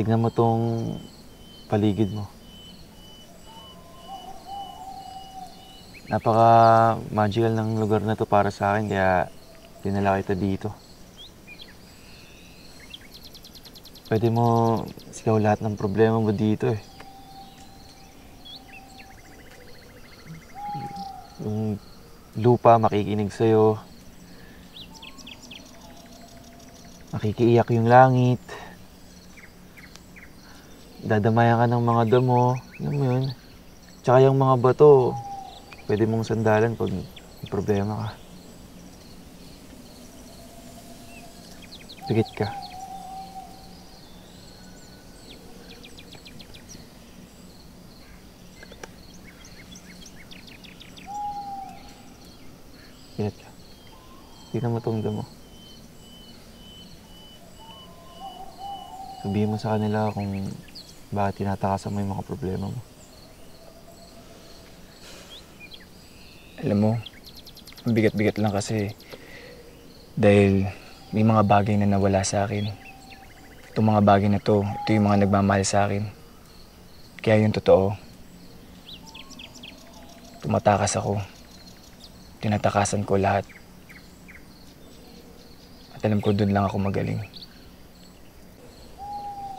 tignan mo tong paligid mo. Napaka-magical ng lugar na 'to para sa akin kaya dinala kita dito. Puwede mo isigaw lahat ng problema mo dito, eh. Yung lupa makikinig sa'yo, makikiiyak yung langit, dadamayan ka ng mga damo, alam mo yun? Tsaka yung mga bato, puwede mong sandalan 'pag may problema ka. Pikit ka. Ingat ka. Tignan mo 'tong damo. Sabihin mo sa kanila kung bakit tinatakasan mo yung mga problema mo. Alam mo, ang bigat-bigat lang kasi dahil may mga bagay na nawala sa akin. Itong mga bagay na 'to, ito yung mga nagmamahal sa akin. Kaya yung totoo, tumatakas ako. Tinatakasan ko lahat. At alam ko dun lang ako magaling.